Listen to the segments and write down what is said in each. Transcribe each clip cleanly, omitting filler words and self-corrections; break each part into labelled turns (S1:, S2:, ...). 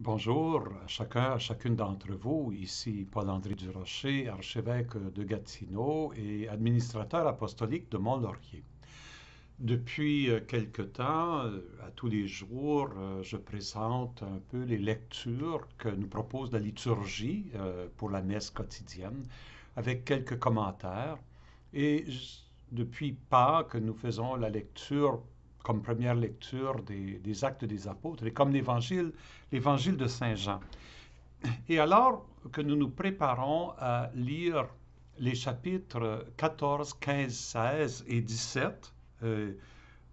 S1: Bonjour à chacun, à chacune d'entre vous. Ici Paul-André Durocher, archevêque de Gatineau et administrateur apostolique de Mont-Laurier. Depuis quelque temps, à tous les jours, je présente un peu les lectures que nous propose la liturgie pour la messe quotidienne, avec quelques commentaires. Et depuis Pâques, nous faisons la lecture comme première lecture des Actes des Apôtres et comme l'évangile de Saint Jean. Et alors que nous nous préparons à lire les chapitres 14, 15, 16 et 17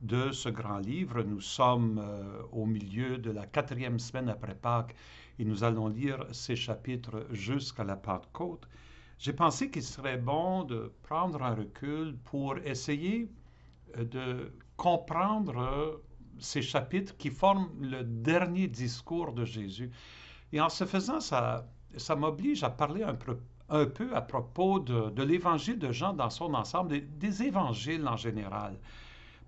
S1: de ce grand livre, nous sommes au milieu de la 4e semaine après Pâques et nous allons lire ces chapitres jusqu'à la Pentecôte. J'ai pensé qu'il serait bon de prendre un recul pour essayer de comprendre ces chapitres qui forment le dernier discours de Jésus. Et en ce faisant, ça m'oblige à parler un peu à propos de l'évangile de Jean dans son ensemble, des évangiles en général.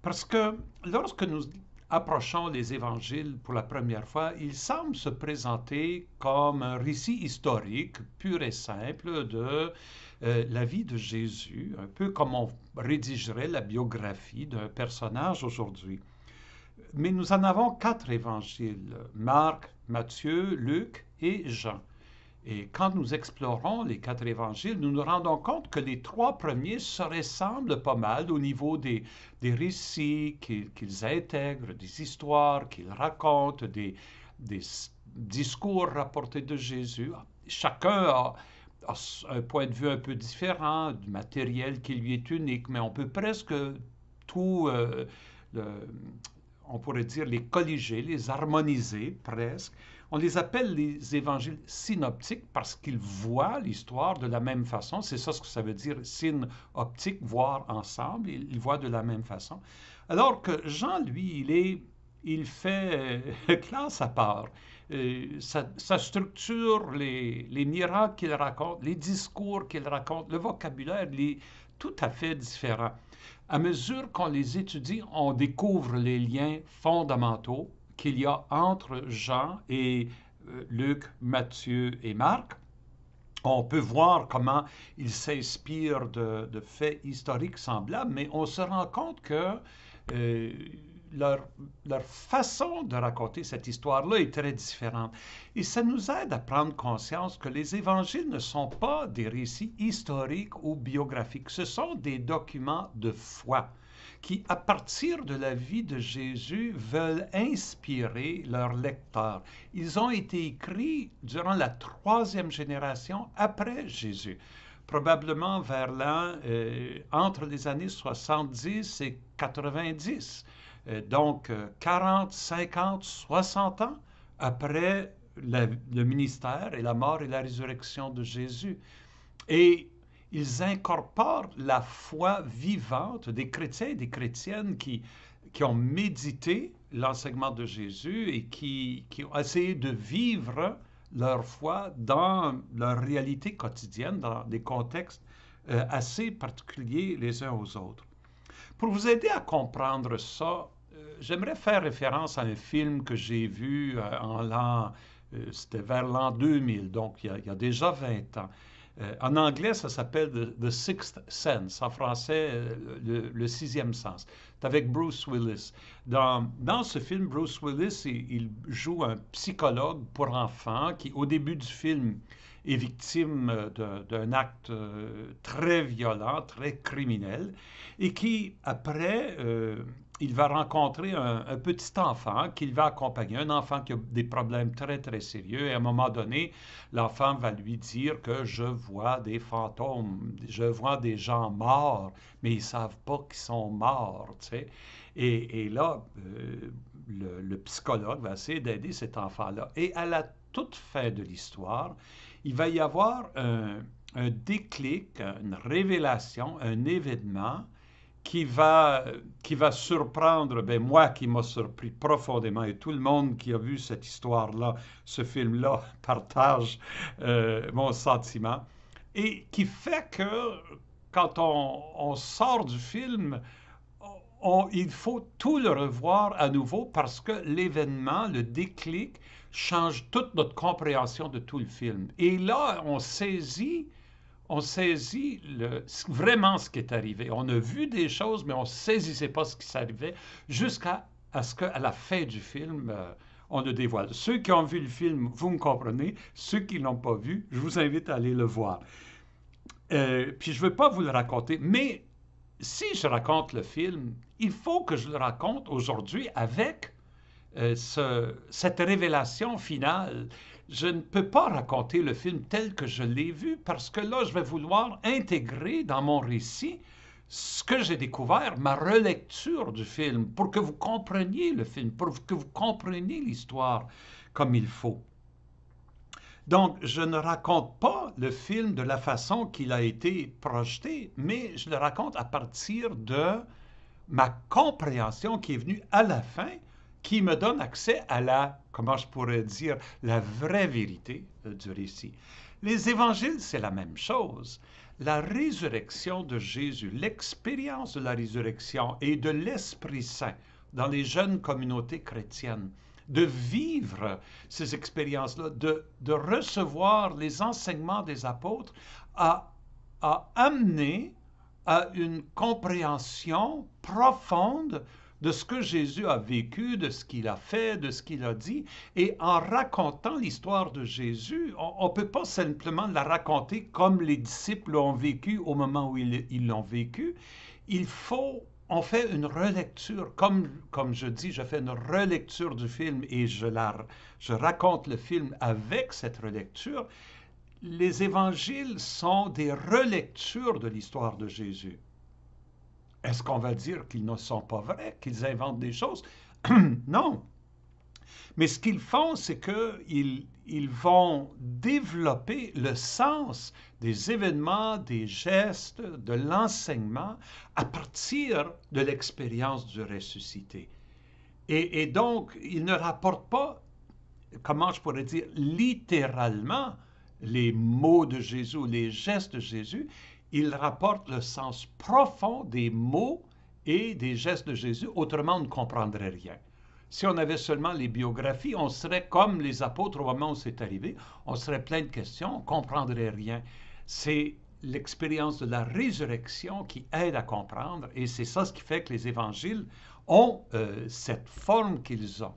S1: Parce que lorsque nous approchons les évangiles pour la première fois, ils semblent se présenter comme un récit historique pur et simple de la vie de Jésus, un peu comme on rédigerait la biographie d'un personnage aujourd'hui. Mais nous en avons 4 évangiles: Marc, Matthieu, Luc et Jean. Et quand nous explorons les 4 évangiles, nous nous rendons compte que les 3 premiers se ressemblent pas mal au niveau des récits qu'ils intègrent, des histoires qu'ils racontent, des discours rapportés de Jésus. Chacun a un point de vue un peu différent, du matériel qui lui est unique, mais on peut presque tout, le, on pourrait dire, les colliger, les harmoniser presque. On les appelle les évangiles synoptiques parce qu'ils voient l'histoire de la même façon. C'est ça ce que ça veut dire, synoptique, voir ensemble. Ils voient de la même façon. Alors que Jean, lui, il fait classe à part. Sa structure, les miracles qu'il raconte, les discours qu'il raconte, le vocabulaire, il est tout à fait différent. À mesure qu'on les étudie, on découvre les liens fondamentaux qu'il y a entre Jean et Luc, Matthieu et Marc. On peut voir comment ils s'inspirent de faits historiques semblables, mais on se rend compte que euh, leur, leur façon de raconter cette histoire-là est très différente. Et ça nous aide à prendre conscience que les évangiles ne sont pas des récits historiques ou biographiques, ce sont des documents de foi qui, à partir de la vie de Jésus, veulent inspirer leurs lecteurs. Ils ont été écrits durant la 3e génération après Jésus, probablement vers l'an entre les années 70 et 90. Donc 40, 50, 60 ans après le ministère et la mort et la résurrection de Jésus. Et ils incorporent la foi vivante des chrétiens et des chrétiennes qui ont médité l'enseignement de Jésus et qui ont essayé de vivre leur foi dans leur réalité quotidienne, dans des contextes assez particuliers les uns aux autres. Pour vous aider à comprendre ça, j'aimerais faire référence à un film que j'ai vu c'était vers l'an 2000, donc il y a déjà 20 ans. En anglais, ça s'appelle The Sixth Sense. En français, le sixième sens. C'est avec Bruce Willis. Dans ce film, Bruce Willis, il joue un psychologue pour enfants qui, au début du film, est victime d'un acte très violent, très criminel, et qui, après, il va rencontrer un petit enfant qu'il va accompagner, un enfant qui a des problèmes très, très sérieux. Et à un moment donné, l'enfant va lui dire que je vois des fantômes, je vois des gens morts, mais ils ne savent pas qu'ils sont morts, tu sais. Et là, le psychologue va essayer d'aider cet enfant-là. Et à la toute fin de l'histoire, il va y avoir un déclic, une révélation, un événement qui va surprendre, ben moi qui m'a surpris profondément, et tout le monde qui a vu cette histoire-là, ce film-là, partage mon sentiment, et qui fait que quand on sort du film, il faut tout le revoir à nouveau parce que l'événement, le déclic, change toute notre compréhension de tout le film. Et là, on saisit vraiment ce qui est arrivé. On a vu des choses, mais on ne saisissait pas ce qui s'arrivait jusqu'à ce qu'à la fin du film, on le dévoile. Ceux qui ont vu le film, vous me comprenez. Ceux qui ne l'ont pas vu, je vous invite à aller le voir. Puis je ne veux pas vous le raconter, mais si je raconte le film, il faut que je le raconte aujourd'hui avec cette révélation finale. Je ne peux pas raconter le film tel que je l'ai vu parce que là, je vais vouloir intégrer dans mon récit ce que j'ai découvert, ma relecture du film, pour que vous compreniez le film, pour que vous compreniez l'histoire comme il faut. Donc, je ne raconte pas le film de la façon qu'il a été projeté, mais je le raconte à partir de ma compréhension qui est venue à la fin, qui me donne accès à comment je pourrais dire, la vraie vérité du récit. Les évangiles, c'est la même chose. La résurrection de Jésus, l'expérience de la résurrection et de l'Esprit Saint dans les jeunes communautés chrétiennes, de vivre ces expériences-là, de recevoir les enseignements des apôtres, a amené à une compréhension profonde de ce que Jésus a vécu, de ce qu'il a fait, de ce qu'il a dit. Et en racontant l'histoire de Jésus, on ne peut pas simplement la raconter comme les disciples l'ont vécu au moment où ils l'ont vécu. On fait une relecture, comme je dis, je fais une relecture du film et je raconte le film avec cette relecture. Les évangiles sont des relectures de l'histoire de Jésus. Est-ce qu'on va dire qu'ils ne sont pas vrais, qu'ils inventent des choses? Non. Mais ce qu'ils font, c'est qu'ils vont développer le sens des événements, des gestes, de l'enseignement à partir de l'expérience du ressuscité. Et donc, ils ne rapportent pas, comment je pourrais dire, littéralement les mots de Jésus, les gestes de Jésus. Ils rapportent le sens profond des mots et des gestes de Jésus, autrement on ne comprendrait rien. Si on avait seulement les biographies, on serait comme les apôtres au moment où c'est arrivé, on serait plein de questions, on ne comprendrait rien. C'est l'expérience de la résurrection qui aide à comprendre, et c'est ça ce qui fait que les évangiles ont cette forme qu'ils ont.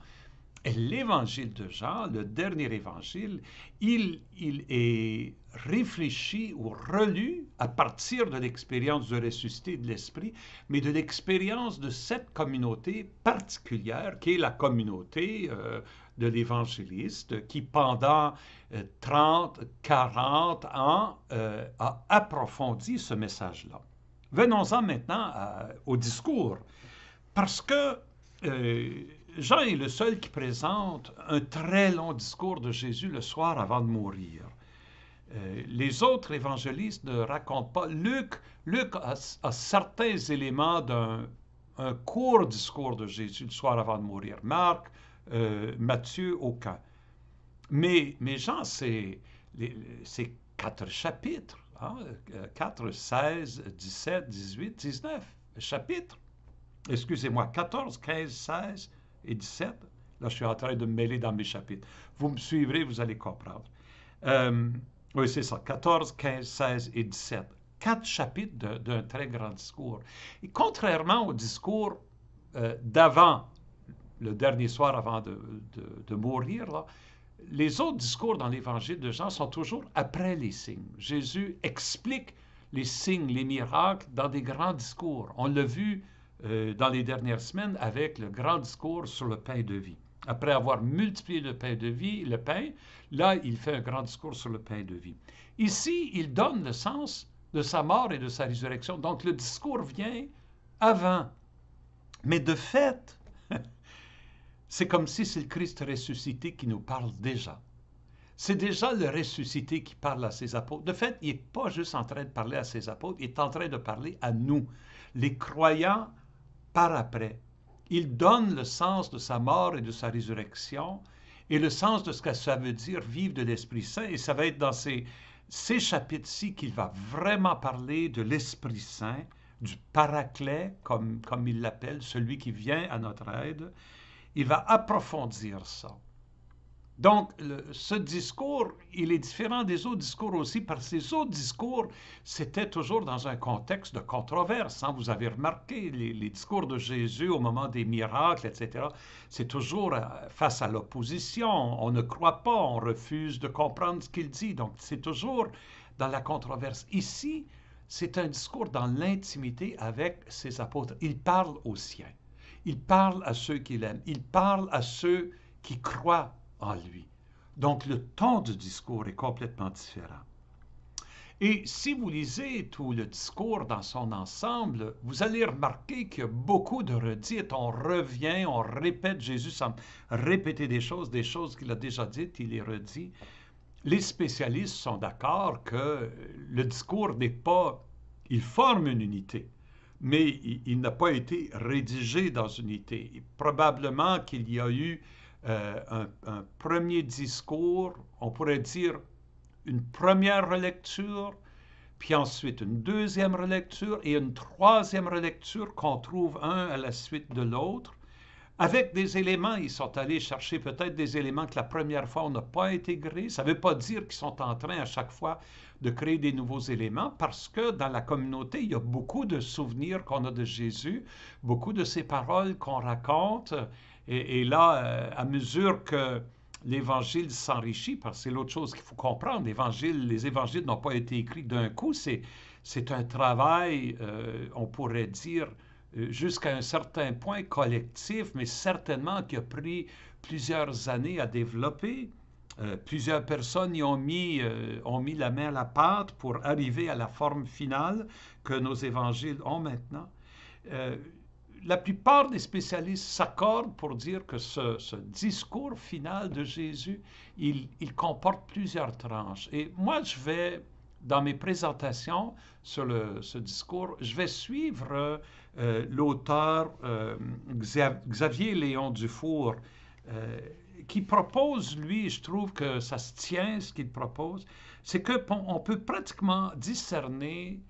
S1: Et l'évangile de Jean, le dernier évangile, il est réfléchi ou relu à partir de l'expérience du ressuscité de l'Esprit, mais de l'expérience de cette communauté particulière qui est la communauté de l'évangéliste qui pendant 30, 40 ans a approfondi ce message-là. Venons-en maintenant au discours, parce que Jean est le seul qui présente un très long discours de Jésus le soir avant de mourir. Les autres évangélistes ne racontent pas. Luc a certains éléments d'un court discours de Jésus le soir avant de mourir. Marc, Matthieu, aucun. Mais Jean, c'est 4 chapitres. 4, 16, 17, 18, 19 chapitres. Excusez-moi, 14, 15, 16 et 17. Là, je suis en train de me mêler dans mes chapitres. Vous me suivrez, vous allez comprendre. Oui, c'est ça, 14, 15, 16 et 17. 4 chapitres d'un très grand discours. Et contrairement au discours d'avant, le dernier soir avant de mourir, là, les autres discours dans l'évangile de Jean sont toujours après les signes. Jésus explique les signes, les miracles dans des grands discours. On l'a vu dans les dernières semaines avec le grand discours sur le pain de vie. Après avoir multiplié le pain de vie, là, il fait un grand discours sur le pain de vie. Ici, il donne le sens de sa mort et de sa résurrection. Donc, le discours vient avant. Mais de fait, c'est comme si c'est le Christ ressuscité qui nous parle déjà. C'est déjà le ressuscité qui parle à ses apôtres. De fait, il n'est pas juste en train de parler à ses apôtres, il est en train de parler à nous, les croyants par après. Il donne le sens de sa mort et de sa résurrection et le sens de ce que ça veut dire vivre de l'Esprit Saint. Et ça va être dans ces chapitres-ci qu'il va vraiment parler de l'Esprit Saint, du Paraclet, comme il l'appelle, celui qui vient à notre aide, il va approfondir ça. Donc, ce discours, il est différent des autres discours aussi, parce que les autres discours, c'était toujours dans un contexte de controverse. Hein. Vous avez remarqué, les discours de Jésus au moment des miracles, etc., c'est toujours face à l'opposition. On ne croit pas, on refuse de comprendre ce qu'il dit. Donc, c'est toujours dans la controverse. Ici, c'est un discours dans l'intimité avec ses apôtres. Il parle aux siens. Il parle à ceux qu'il aime. Il parle à ceux qui croient en lui. Donc le ton du discours est complètement différent. Et si vous lisez tout le discours dans son ensemble, vous allez remarquer qu'il y a beaucoup de redites. On revient, on répète. Jésus semble répéter des choses qu'il a déjà dites, il les redit. Les spécialistes sont d'accord que le discours n'est pas... Il forme une unité, mais il n'a pas été rédigé dans une unité. Probablement qu'il y a eu un premier discours, on pourrait dire une première relecture, puis ensuite une deuxième relecture et une troisième relecture qu'on trouve un à la suite de l'autre. Avec des éléments, ils sont allés chercher peut-être des éléments que la première fois on n'a pas intégrés. Ça ne veut pas dire qu'ils sont en train à chaque fois de créer des nouveaux éléments parce que dans la communauté, il y a beaucoup de souvenirs qu'on a de Jésus, beaucoup de ses paroles qu'on raconte. Et là, à mesure que l'Évangile s'enrichit, parce que c'est l'autre chose qu'il faut comprendre, les évangiles n'ont pas été écrits d'un coup, c'est un travail, on pourrait dire, jusqu'à un certain point collectif, mais certainement qui a pris plusieurs années à développer. Plusieurs personnes y ont mis la main à la pâte pour arriver à la forme finale que nos évangiles ont maintenant. La plupart des spécialistes s'accordent pour dire que ce discours final de Jésus, il comporte plusieurs tranches. Et moi, dans mes présentations sur ce discours, je vais suivre l'auteur Xavier Léon Dufour, qui propose, lui, je trouve que ça se tient, ce qu'il propose, c'est qu'on peut pratiquement discerner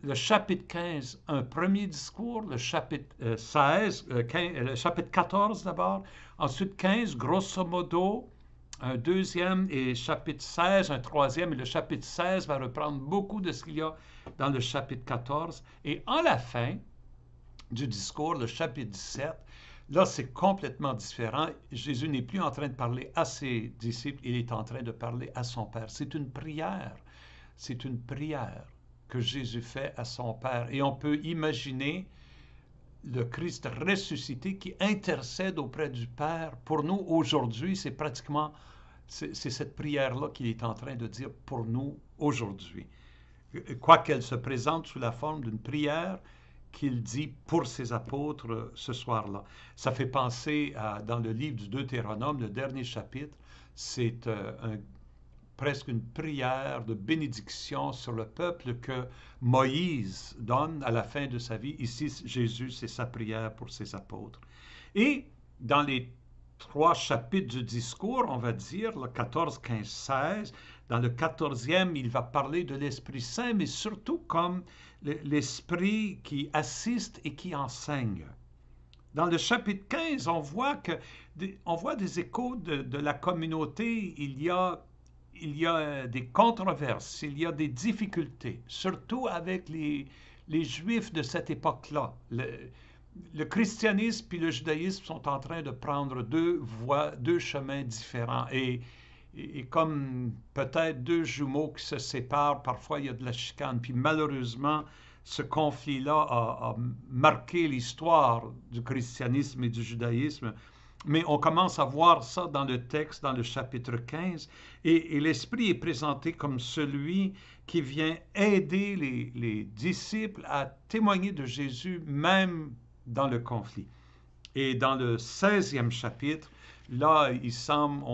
S1: le chapitre 15, un premier discours, le chapitre 16, le chapitre 14 d'abord, ensuite 15, grosso modo, un deuxième, et chapitre 16, un troisième, et le chapitre 16 va reprendre beaucoup de ce qu'il y a dans le chapitre 14. Et en la fin du discours, le chapitre 17, là, c'est complètement différent. Jésus n'est plus en train de parler à ses disciples, il est en train de parler à son Père. C'est une prière. C'est une prière que Jésus fait à son Père. Et on peut imaginer le Christ ressuscité qui intercède auprès du Père. Pour nous, aujourd'hui, c'est cette prière-là qu'il est en train de dire pour nous aujourd'hui. Quoiqu'elle se présente sous la forme d'une prière qu'il dit pour ses apôtres ce soir-là. Ça fait penser dans le livre du Deutéronome, le dernier chapitre, c'est presque une prière de bénédiction sur le peuple que Moïse donne à la fin de sa vie. Ici, Jésus, c'est sa prière pour ses apôtres. Et dans les 3 chapitres du discours, on va dire, le 14, 15, 16, dans le 14e, il va parler de l'Esprit Saint, mais surtout comme l'Esprit qui assiste et qui enseigne. Dans le chapitre 15, on voit des échos de la communauté. Il y a des controverses, il y a des difficultés, surtout avec les Juifs de cette époque-là. Le christianisme et le judaïsme sont en train de prendre deux chemins différents. Et comme peut-être deux jumeaux qui se séparent, parfois il y a de la chicane. Puis malheureusement, ce conflit-là a marqué l'histoire du christianisme et du judaïsme. Mais on commence à voir ça dans le texte, dans le chapitre 15, et l'Esprit est présenté comme celui qui vient aider les disciples à témoigner de Jésus, même dans le conflit. Et dans le 16e chapitre, là, il semble,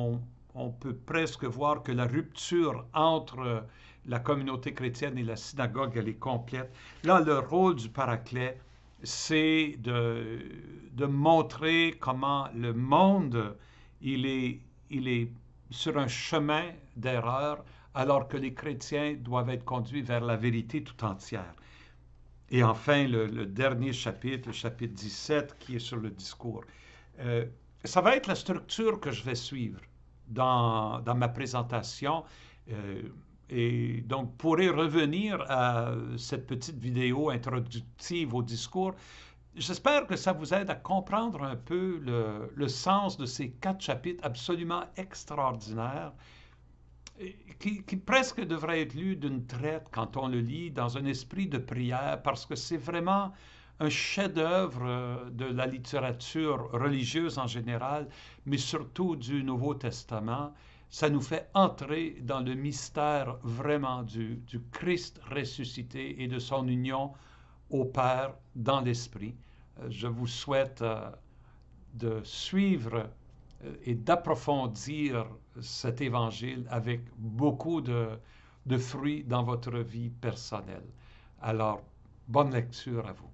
S1: on peut presque voir que la rupture entre la communauté chrétienne et la synagogue, elle est complète. Là, le rôle du Paraclet, c'est de montrer comment le monde, il est sur un chemin d'erreur, alors que les chrétiens doivent être conduits vers la vérité tout entière. Et enfin, le dernier chapitre, le chapitre 17, qui est sur le discours. Euh, Ça va être la structure que je vais suivre dans ma présentation. Euh, et donc, pourrez revenir à cette petite vidéo introductive au discours. J'espère que ça vous aide à comprendre un peu le sens de ces 4 chapitres absolument extraordinaires qui presque devrait être lu d'une traite quand on le lit dans un esprit de prière, parce que c'est vraiment un chef-d'œuvre de la littérature religieuse en général, mais surtout du Nouveau Testament. Ça nous fait entrer dans le mystère vraiment du Christ ressuscité et de son union au Père dans l'Esprit. Je vous souhaite de suivre et d'approfondir cet évangile avec beaucoup de fruits dans votre vie personnelle. Alors, bonne lecture à vous.